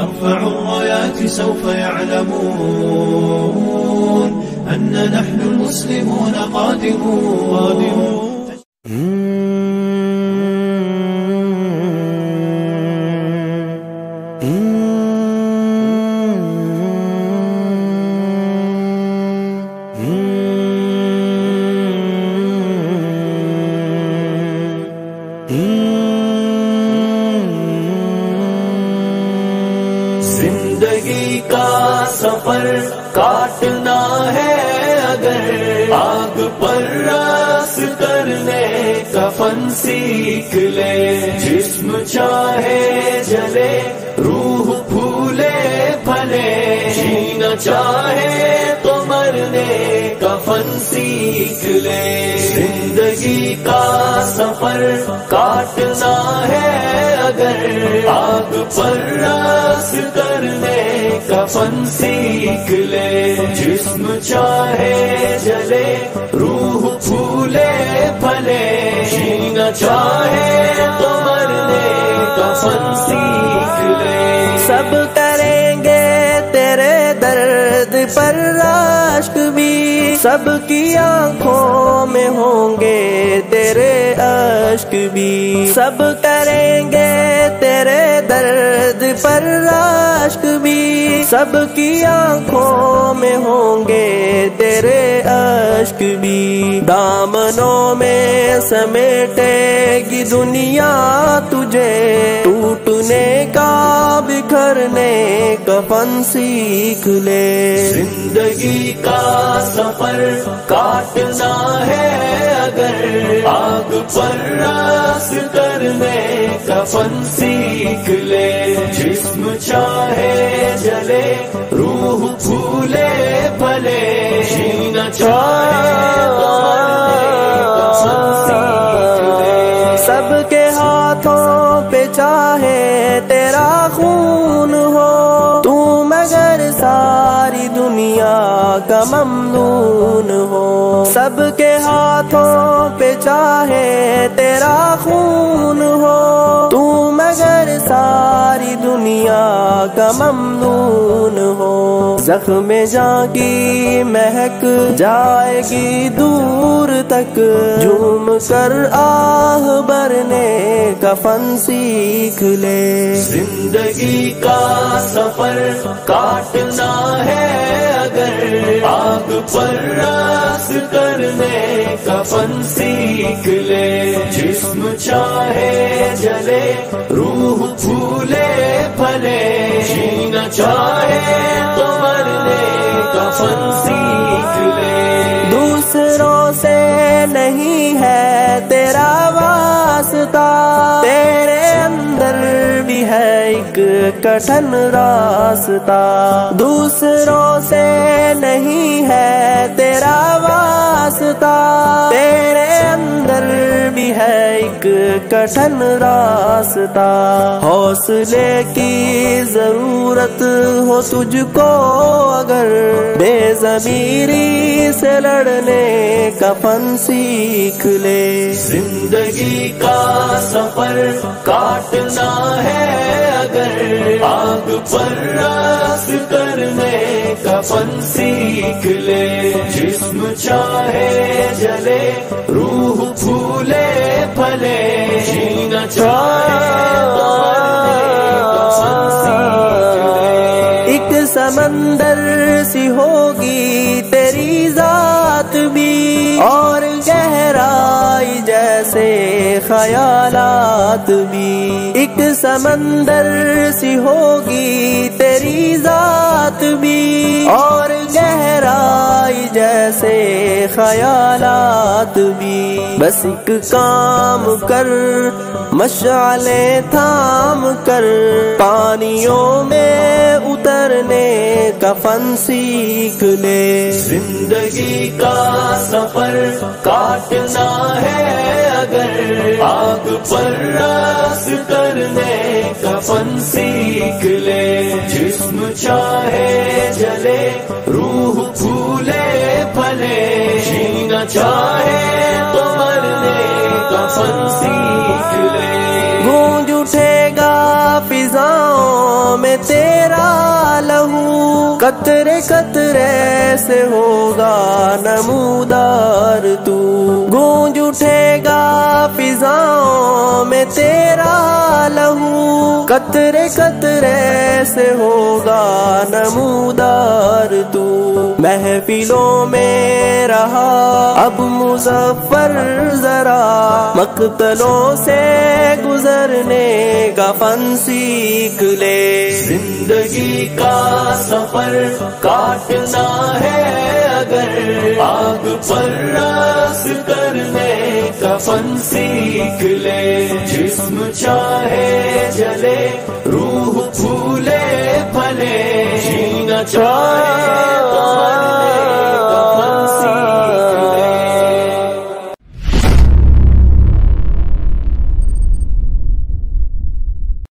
نرفع الرايات سوف يعلمون أن نحن المسلمون قادمون. زندگی کا سفر کاٹنا ہے اگر آگ پر راس کرنے کا فن سیکھ لے. جسم چاہے جلے روح پھولے پھلے جینا چاہے تو مرنے کا فن سیکھ لے. زندگی کا سفر کاٹنا ہے اگر آگ پر راس کرنے کا فن سیکھ لے. جسم چاہے جلے روح پھولے پھلے جینا چاہے تو مرنے کا فن سیکھ لے. سب کریں گے تیرے درد پر راشک بھی، سب کی آنکھوں میں ہوں گے تیرے اشک بھی. سب کریں گے تیرے درد پر راشک بھی، سب کی آنکھوں میں ہوں گے تیرے اشک بھی. دامنوں میں سمیٹے گی دنیا تجھے، ٹوٹنے کا بکھرنے کا فن سیکھ لے. زندگی کا سفر کاٹنا ہے اگر آگ پر راس کرنے کا فن سیکھ لے. جسم چاہے جلے روح پھولے پھلے جینا چاہے تو مرنے کا فن سیکھ لے. سب کے ہاتھوں پہ چاہے تیرا خون ہو، تو مگر ساری دنیا کا ممنون ہو. سب کے ہاتھوں پہ چاہے تیرا خون ہو، تو مگر ساری دنیا کا ممنون ہو. زخم جاں کی مہک جائے گی دور تک، جھوم کر آہ بھرنے کا فن سیکھ لے. زندگی کا سفر کاٹنا ہے اگر آگ پر راس کرنے کا فن سیکھ لے. جسم چاہے جلے روح پھولے پھلے جینا چاہے تو مرنے کا فن سیکھ لے. دوسروں سے نہیں ہے تیرا واسطہ، تیرے اندر بھی ہے ایک کٹھن راستہ. دوسروں سے نہیں ہے تیرا واسطہ، تیرے اندر بھی ہے ایک کٹھن راستہ. حوصلے کی ضرورت ہو تجھ کو اگر، بے ضمیری سے لڑنے کا فن سیکھ لے. زندگی کا سفر کاٹنا ہے اگر آگ پر راس کرنے کا فن سیکھ لے. جسم چاہے جلے روح پھولے پھلے جینا چاہے تو مرنے کا فن سیکھ لے. ایک سمندر سی ہوگی تیری ذات بھی، اور گہرائی جیسے خیالات بھی. ایک سمندر سی ہوگی تیری ذات بھی، اور گہرائی جیسے خیالات بھی. بس ایک کام کر، مشعلیں تھام کر پانیوں میں اترنے کا فن سیکھ لے. زندگی کا سفر کاٹنا ہے اگر آگ پر راس کرنے کا فن سیکھ لے. جسم چاہے جلے روح پھولے پھلے جینا چاہے تو مرنے کا فن سیکھ لے. گونج اٹھے گا فضاؤں میں تیرا لہو، قطرے قطرے سے ہوگا نمودار تو، گونج اٹھے گا فضاؤں میں تیرا لہو، قطرے قطرے سے ہوگا نمودار تو، محفلوں میں رہا اب مظفر ذرا، مقتلوں سے گزرنے کا فن سیکھ لے، زندگی کا سفر کاٹنا ہے اگر، آگ پر راس کرنے کا فن سیکھ لے، جسم چاہے جلے روح پھولے پھلے، جینا چاہے